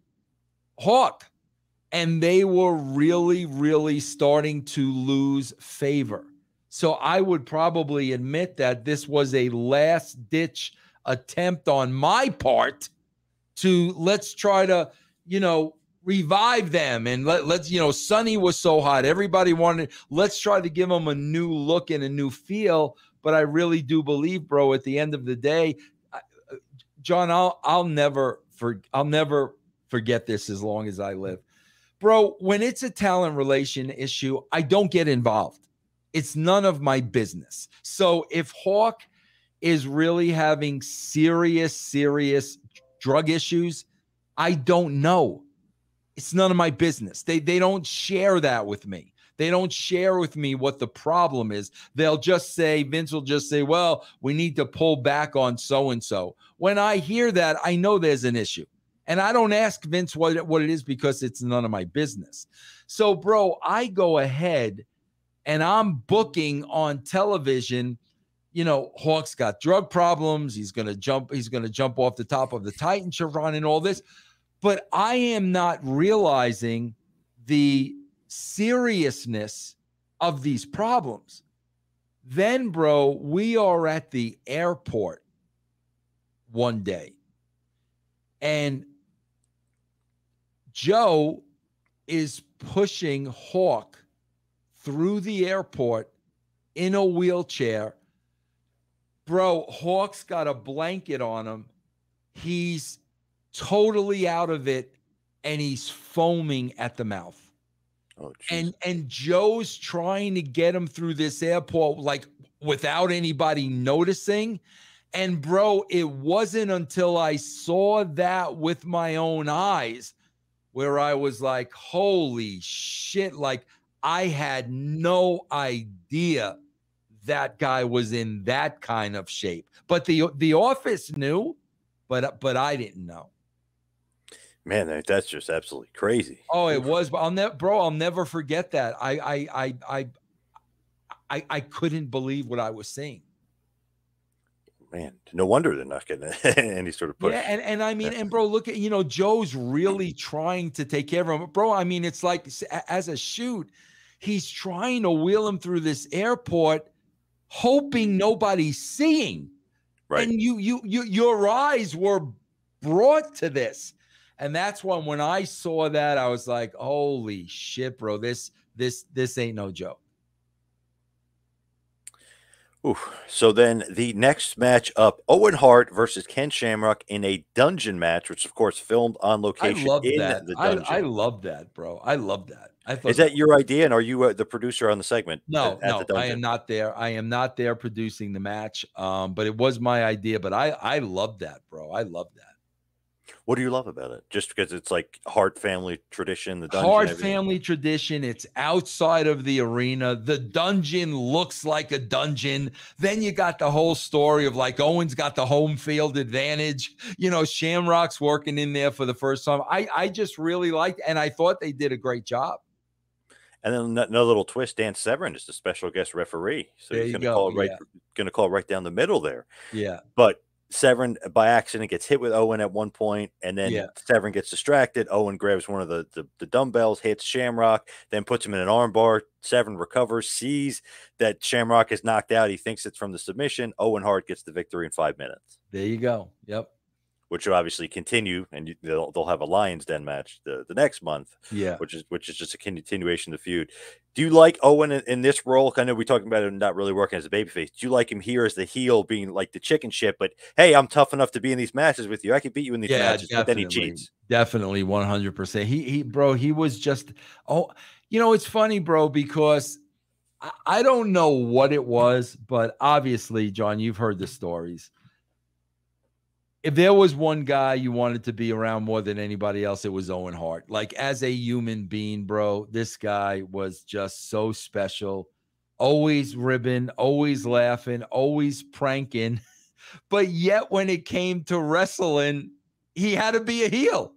B: and they were really, really starting to lose favor. So I would probably admit that this was a last-ditch attempt on my part to let's try to, revive them. And let's, Sonny was so hot. Everybody wanted, let's try to give them a new look and a new feel. But I really do believe, bro, at the end of the day, John, I'll never forget this as long as I live. Bro, when it's a talent relation issue, I don't get involved. It's none of my business. So if Hawk is really having serious drug issues, I don't know. It's none of my business. They don't share that with me. They don't share with me what the problem is. They'll just say, Vince will just say, well, we need to pull back on so-and-so. When I hear that, I know there's an issue. And I don't ask Vince what it is because it's none of my business. So, bro, I go ahead and I'm booking on television. Hawk's got drug problems. He's going to jump off the top of the Titan Chevron and all this. But I am not realizing the seriousness of these problems. Then, bro, we are at the airport one day, and Joe is pushing Hawk through the airport in a wheelchair. Bro, Hawk's got a blanket on him. He's totally out of it, and he's foaming at the mouth.
A: Oh,
B: and Joe's trying to get him through this airport like without anybody noticing. And bro, it wasn't until I saw that with my own eyes where I was like, holy shit, like I had no idea that guy was in that kind of shape. But the office knew, but I didn't know.
A: Man, that's just absolutely crazy.
B: Oh, it was, but I'll never forget that. I couldn't believe what I was seeing.
A: Man, no wonder they're not getting any sort of push.
B: Yeah, and I mean, and bro, look at, Joe's really trying to take care of him. Bro, I mean, it's like as a shoot, he's trying to wheel him through this airport, hoping nobody's seeing.
A: Right.
B: And your eyes were brought to this. And that's when I saw that, I was like, holy shit, bro, this ain't no joke.
A: Ooh. So then the next match up, Owen Hart versus Ken Shamrock in a dungeon match, which of course filmed on
B: I
A: location
B: love
A: in
B: that.
A: the
B: I
A: dungeon.
B: love that, bro. I love that. I
A: Is
B: thought that
A: that
B: was
A: your idea, and are you the producer on the segment
B: no,
A: at the
B: no, I am
A: dungeon?
B: not there. I am not there producing the match. But it was my idea. But I love that, bro. I love that.
A: What do you love about it? Just because it's like Hart family tradition, the dungeon,
B: Hard
A: everything?
B: family tradition. It's outside of the arena. The dungeon looks like a dungeon. Then you got the whole story of like Owen's got the home field advantage. You know, Shamrock's working in there for the first time. I just really liked, and I thought they did a great job.
A: And then another little twist, Dan Severn is the special guest referee, so
B: There
A: he's
B: you
A: gonna
B: go.
A: call it
B: Yeah.
A: right down the middle there.
B: Yeah.
A: But Severn, by accident, gets hit with Owen at one point, and
B: Yeah.
A: then Severn gets distracted. Owen grabs one of the dumbbells, hits Shamrock, then puts him in an armbar. Severn recovers, sees that Shamrock is knocked out. He thinks it's from the submission. Owen Hart gets the victory in 5 minutes,
B: There you go. Yep.
A: which will obviously continue, and they'll have a Lions Den match the next month,
B: Yeah.
A: which is just a continuation of the feud. Do you like Owen in this role? I know we talking about him not really working as a babyface. Do you like him here as the heel, being like the chicken shit? But hey, I'm tough enough to be in these matches with you. I can beat you in these
B: Yeah,
A: matches, but then he
B: definitely.
A: cheats.
B: Definitely 100%. Bro, he was just, oh, it's funny, bro, because I don't know what it was, but obviously, John, you've heard the stories. If there was one guy you wanted to be around more than anybody else, it was Owen Hart. Like, as a human being, bro, this guy was just so special. Always ribbing, always laughing, always pranking. But yet, when it came to wrestling, he had to be a heel.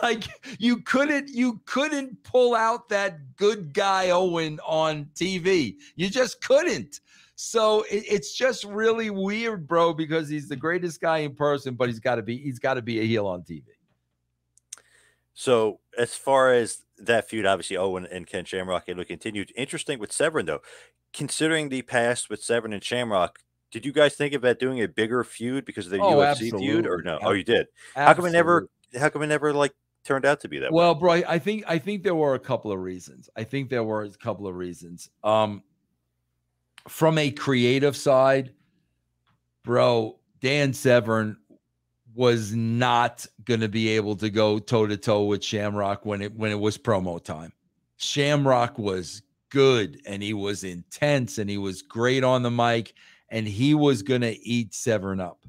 B: Like, you couldn't pull out that good guy Owen on TV. You just couldn't. So it's just really weird, bro, because he's the greatest guy in person, but he's got to be a heel on TV.
A: So as far as that feud, obviously Owen and Ken Shamrock, it'll continue. Interesting with Severn though, considering the past with Severn and Shamrock. Did you guys think about doing a bigger feud because of the
B: Oh,
A: UFC feud, or
B: absolutely.
A: no? Oh, you did. How come it never?
B: Absolutely.
A: How come it never like turned out to be that way?
B: Well, bro, I think there were a couple of reasons. From a creative side, bro, Dan Severn was not going to be able to go toe to toe with Shamrock when it was promo time. Shamrock was good and he was intense and he was great on the mic and he was going to eat Severn up.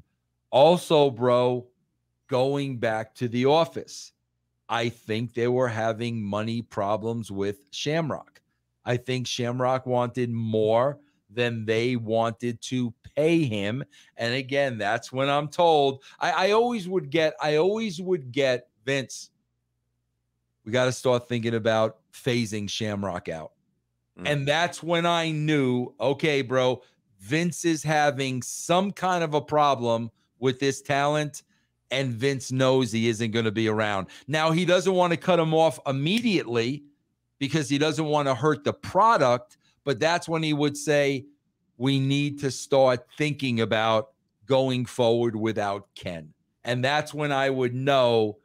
B: Also, bro, going back to the office, I think they were having money problems with Shamrock. I think Shamrock wanted more than they wanted to pay him. And again, that's when I'm told I always would get Vince, we got to start thinking about phasing Shamrock out.
A: Mm.
B: And that's when I knew, okay, bro, Vince is having some kind of a problem with this talent, and Vince knows he isn't going to be around. Now, he doesn't want to cut him off immediately because he doesn't want to hurt the product, but that's when he would say, we need to start thinking about going forward without Ken. And that's when I would know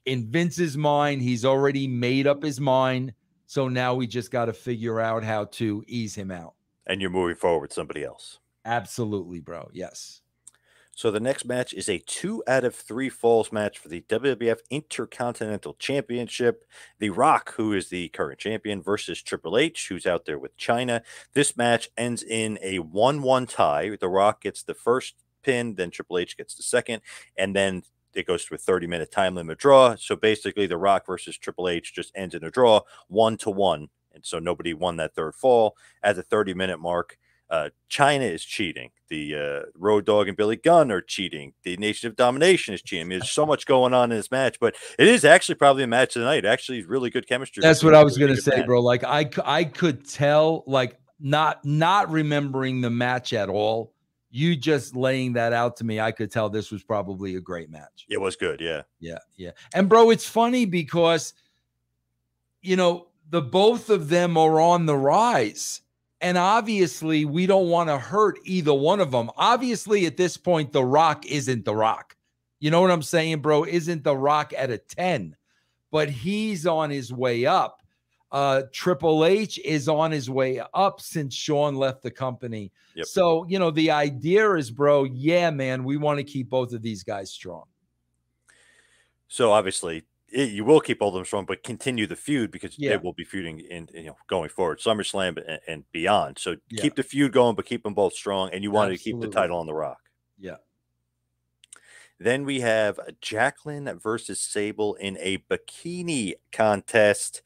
B: in Vince's mind, he's already made up his mind. So now we just got to figure out how to ease him out.
A: And you're moving forward with somebody else.
B: Absolutely, bro. Yes.
A: So the next match is a 2 out of 3 falls match for the WWF Intercontinental Championship. The Rock, who is the current champion, versus Triple H, who's out there with China. This match ends in a 1-1 tie. The Rock gets the first pin, then Triple H gets the second, and then it goes to a 30-minute time limit draw. So basically, The Rock versus Triple H just ends in a draw, 1-1. And so nobody won that third fall. At the 30-minute mark, China is cheating. The Road Dogg and Billy Gunn are cheating. The Nation of Domination is cheating. I mean, there's so much going on in this match, but it is actually probably a match of the night. Actually, really good chemistry.
B: That's
A: between
B: what I
A: a
B: was
A: really
B: going to
A: good
B: say,
A: match.
B: bro. Like I could tell, like not remembering the match at all. You just laying that out to me, I could tell this was probably a great match.
A: It was good, yeah.
B: Yeah, yeah. And bro, it's funny because the both of them are on the rise. And obviously, we don't want to hurt either one of them. Obviously, at this point, The Rock isn't The Rock. You know what I'm saying, bro? Isn't The Rock at a 10, but he's on his way up. Triple H is on his way up since Shawn left the company.
A: Yep.
B: So, you know, the idea is, bro, yeah, man, we want to keep both of these guys strong.
A: So obviously, you will keep all of them strong, but continue the feud because they
B: Yeah,
A: will be feuding in, going forward, SummerSlam and beyond. So
B: yeah,
A: keep the feud going, but keep them both strong. And you wanted to keep the
B: absolutely.
A: title on the Rock.
B: Yeah.
A: Then we have Jacqueline versus Sable in a bikini contest.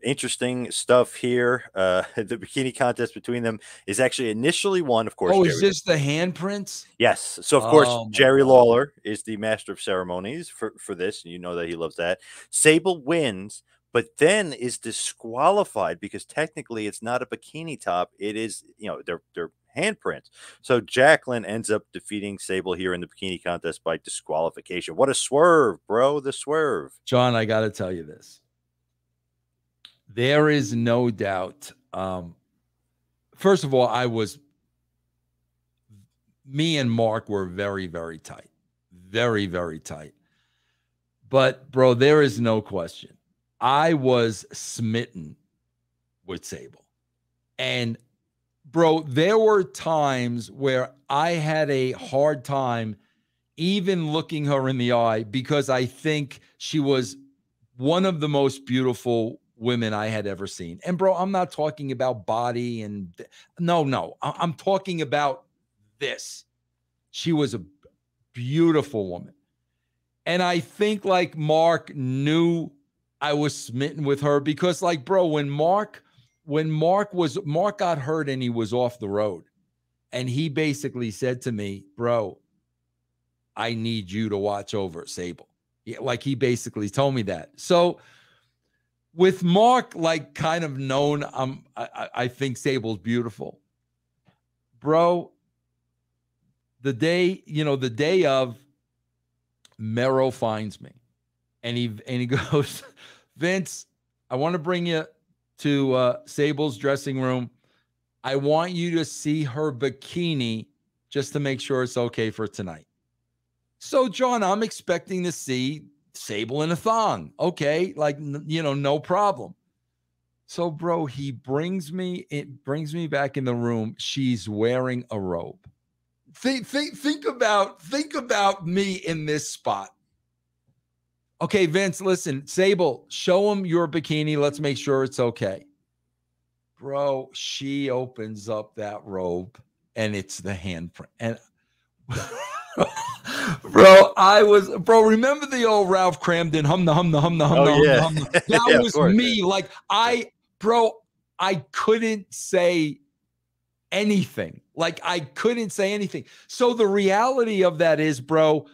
A: Interesting stuff here. The bikini contest between them is actually initially won, of course,
B: Oh, is
A: Jerry.
B: this the handprints?
A: Yes. So of course,
B: Oh my
A: Jerry
B: God.
A: Lawler is the master of ceremonies for this, and you know that he loves that. Sable wins, but then is disqualified because technically it's not a bikini top. It is, their handprints. So Jacqueline ends up defeating Sable here in the bikini contest by disqualification. What a swerve, bro. The swerve.
B: John, I got to tell you this. There is no doubt. First of all, me and Mark were very, very tight. Very, very tight. But, bro, there is no question. I was smitten with Sable. And, bro, there were times where I had a hard time even looking her in the eye because I think she was one of the most beautiful women I had ever seen. And, bro, I'm not talking about body and no. I'm talking about this. She was a beautiful woman. And I think like Mark knew I was smitten with her because like, bro, when Mark got hurt and he was off the road and he basically said to me, bro, I need you to watch over Sable. Yeah, like he basically told me that. So with Mark, like kind of known, I think Sable's beautiful. Bro, the day of, Mero finds me and he goes, Vince, I want to bring you to Sable's dressing room. I want you to see her bikini just to make sure it's okay for tonight. So, John, I'm expecting to see Sable in a thong. Okay, like, no problem. So, bro, it brings me back in the room. She's wearing a robe. Think about me in this spot. Okay, Vince, listen, Sable, show him your bikini. Let's make sure it's okay. Bro, she opens up that robe and it's the handprint. And bro, remember the old Ralph Cramden hum the hum the hum the hum
A: Oh
B: the hum the
A: yeah.
B: hum the, that
A: Yeah, of
B: was
A: course.
B: me. Like I couldn't say anything. Like I couldn't say anything. So the reality of that is, bro,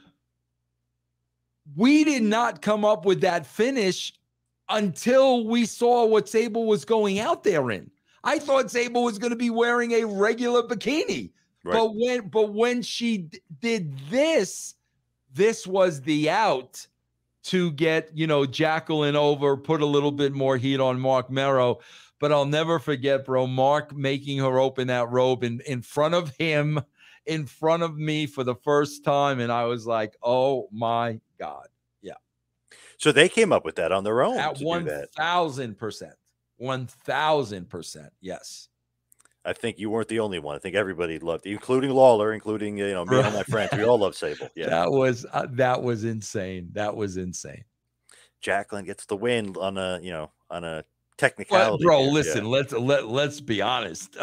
B: we did not come up with that finish until we saw what Sable was going out there in. I thought Sable was going to be wearing a regular bikini.
A: Right.
B: But when she did this was the out to get, Jacqueline over, put a little bit more heat on Mark Mero. But I'll never forget, bro, Mark making her open that robe in front of him, in front of me for the first time. And I was like, oh my God. Yeah.
A: So they came up with that on their own
B: At
A: to do that.
B: 1,000%. 1,000%. Yes.
A: I think you weren't the only one. I think everybody loved it, including Lawler, including me and all my friends. We all love Sable. Yeah.
B: That was insane. That was insane.
A: Jacqueline gets the win on a technicality.
B: Bro,
A: there.
B: listen,
A: Yeah.
B: let's be honest.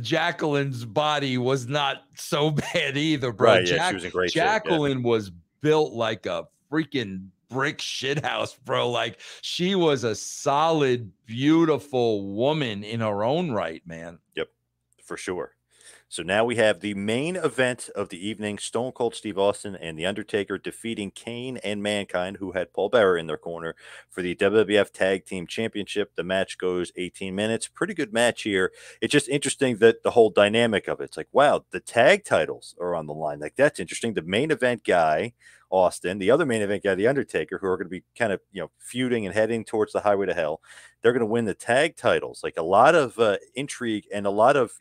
B: Jacqueline's body was not so bad either, bro.
A: Right. Yeah. She was in great shape. Yeah.
B: Jacqueline was built like a freaking brick shithouse, bro. Like she was a solid, beautiful woman in her own right, man.
A: Yep. For sure. So now we have the main event of the evening: Stone Cold Steve Austin and The Undertaker defeating Kane and Mankind, who had Paul Bearer in their corner, for the WWF Tag Team Championship. The match goes 18 minutes. Pretty good match here. It's just interesting that the whole dynamic of it. It's like, wow, the tag titles are on the line. Like, that's interesting. The main event guy, Austin, the other main event guy, The Undertaker, who are going to be kind of, feuding and heading towards the highway to hell. They're going to win the tag titles. Like, a lot of intrigue and a lot of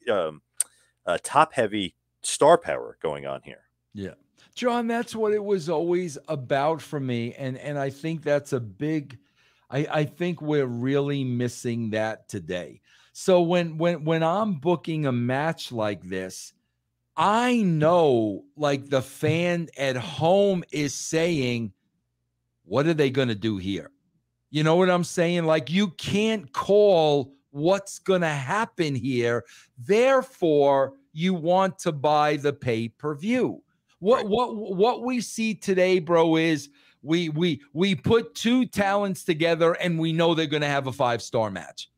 A: top heavy star power going on here.
B: Yeah. John, that's what it was always about for me. And I think that's a big, I think we're really missing that today. So when I'm booking a match like this, I know like the fan at home is saying, what are they going to do here? You know what I'm saying? Like, you can't call what's going to happen here. Therefore, you want to buy the pay-per-view.
A: Right.
B: What we see today, bro, is we put two talents together and we know they're going to have a 5-star match.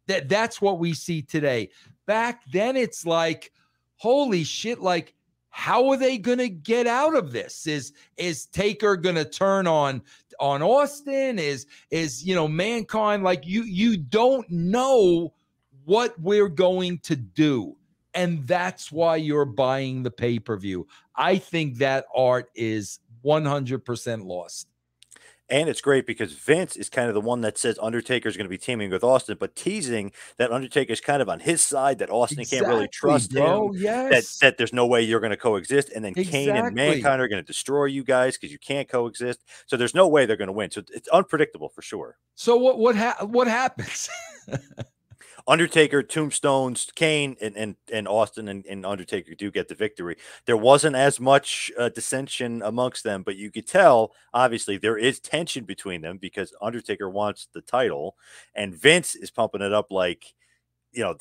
B: That's what we see today. Back then, it's like, holy shit, like, how are they going to get out of this? Is Taker going to turn on Austin? Is Mankind, like, you don't know what we're going to do, and that's why you're buying the pay-per-view. I think that art is 100% lost.
A: And it's great because Vince is kind of the one that says Undertaker's going to be teaming with Austin, but teasing that Undertaker's kind of on his side, that Austin can't really
B: Exactly,
A: trust him,
B: bro.
A: that
B: Yes,
A: that there's no way you're going to coexist, and then Kane and
B: exactly.
A: Mankind are going to destroy you guys because you can't coexist. So there's no way they're going to win. So it's unpredictable for sure.
B: So what happens?
A: Undertaker, Tombstones, Kane, and Austin and Undertaker do get the victory. There wasn't as much dissension amongst them, but you could tell, obviously, there is tension between them because Undertaker wants the title, and Vince is pumping it up like,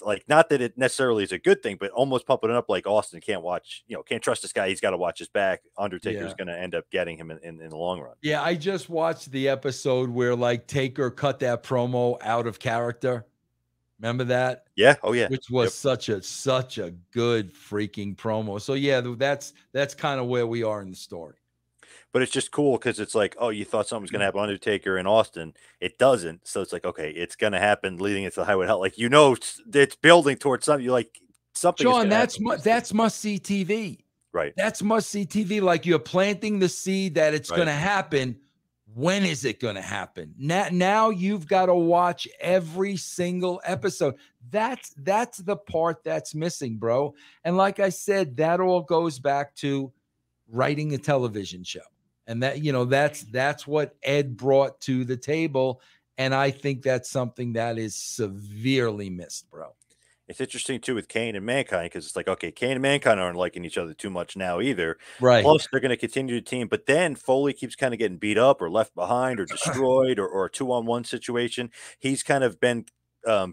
A: like, not that it necessarily is a good thing, but almost pumping it up like Austin can't watch, can't trust this guy. He's got to watch his back. Undertaker's
B: Yeah.
A: going to end up getting him in the long run.
B: Yeah, I just watched the episode where like Taker cut that promo out of character. Remember that?
A: Yeah. Oh, yeah.
B: Which was
A: Yep.
B: such a good freaking promo. So yeah, that's kind of where we are in the story.
A: But it's just cool because it's like, oh, you thought something was going to happen Undertaker in Austin. It doesn't. So it's like, okay, it's going to happen leading into the Highway to Hell. Like, it's building towards something. You're like, something is
B: John,
A: going to happen.
B: that's must see TV.
A: Right.
B: That's must see TV. Like, you're planting the seed that it's going
A: Right.
B: to happen. When is it going to happen? Now you've got to watch every single episode. That's the part that's missing, bro. And like I said, that all goes back to writing a television show. And that's what Ed brought to the table. And I think that's something that is severely missed, bro.
A: It's interesting too with Kane and Mankind because it's like, okay, Kane and Mankind aren't liking each other too much now either.
B: Right.
A: Plus, they're going to continue to team, but then Foley keeps kind of getting beat up or left behind or destroyed or a 2-on-1 situation. He's kind of been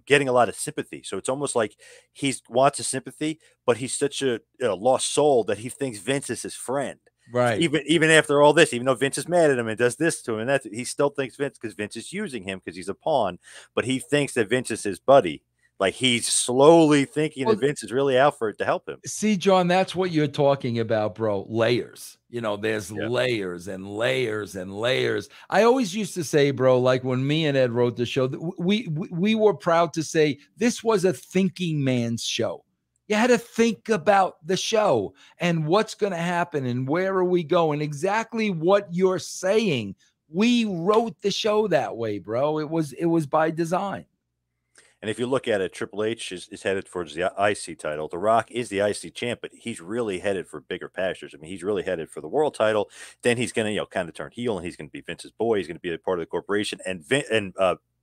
A: getting a lot of sympathy. So it's almost like he wants a sympathy, but he's such a lost soul that he thinks Vince is his friend.
B: Right.
A: Even after all this, even though Vince is mad at him and does this to him, and he still thinks Vince, because Vince is using him because he's a pawn, but he thinks that Vince is his buddy. Like, he's slowly thinking that Vince is really out for it to help him.
B: See, John, that's what you're talking about, bro. Layers. There's
A: Yeah.
B: layers and layers and layers. I always used to say, bro, like when me and Ed wrote the show, we were proud to say this was a thinking man's show. You had to think about the show and what's going to happen and where are we going, exactly what you're saying. We wrote the show that way, bro. It was by design.
A: And if you look at it, Triple H is headed towards the IC title. The Rock is the IC champ, but he's really headed for bigger pastures. I mean, he's really headed for the world title. Then he's going to, kind of turn heel, and he's going to be Vince's boy. He's going to be a part of the corporation. And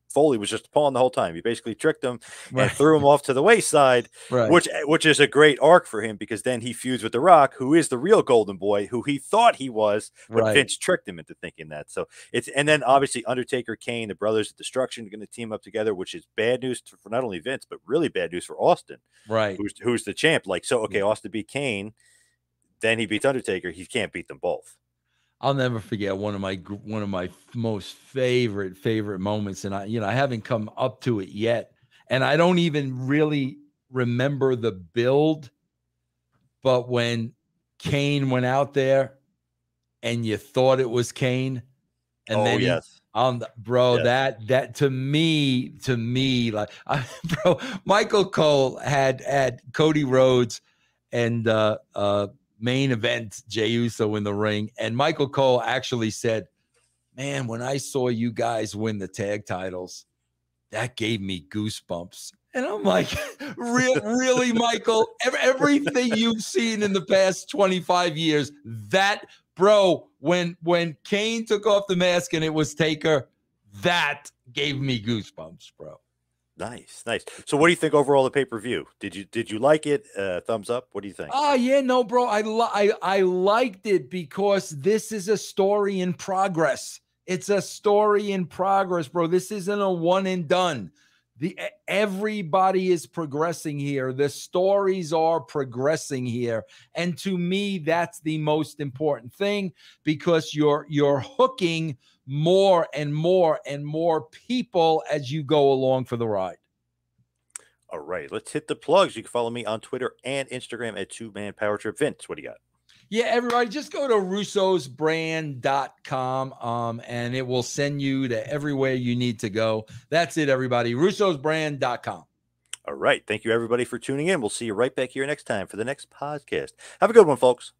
A: Foley was just a pawn the whole time. He basically tricked him and threw him off to the wayside,
B: right.
A: which is a great arc for him because then he feuds with The Rock, who is the real Golden Boy, who he thought he was, but Vince tricked him into thinking that. So and then obviously Undertaker, Kane, the Brothers of Destruction are going to team up together, which is bad news for not only Vince, but really bad news for Austin,
B: right?
A: Who's the champ. Like, so, okay, Austin beat Kane, then he beats Undertaker. He can't beat them both.
B: I'll never forget one of my most favorite moments, and I haven't come up to it yet, and I don't even really remember the build, but when Kane went out there, and you thought it was Kane, and then
A: yes.
B: Bro, yes. that to me, like, bro, Michael Cole had Cody Rhodes and main event Jey Uso in the ring, and Michael Cole actually said, man, when I saw you guys win the tag titles, that gave me goosebumps. And I'm like, really, Michael? Everything you've seen in the past 25 years, that, bro, when Kane took off the mask and it was Taker, That gave me goosebumps, bro.
A: Nice, nice. So what do you think overall of the pay-per-view? Did you like it? Thumbs up? What do you think?
B: Oh yeah, no, bro. I liked it because this is a story in progress. It's a story in progress, bro. This isn't a one and done. Everybody is progressing here. The stories are progressing here. And to me, that's the most important thing, because you're hooking more and more and more people as you go along for the ride.
A: All right, let's hit the plugs. You can follow me on Twitter and Instagram at 2-Man Power Trip. Vince, what do you got?
B: Yeah, everybody, just go to russosbrand.com and it will send you to everywhere you need to go. That's it, everybody. russosbrand.com.
A: All right. Thank you, everybody, for tuning in. We'll see you right back here next time for the next podcast. Have a good one, folks.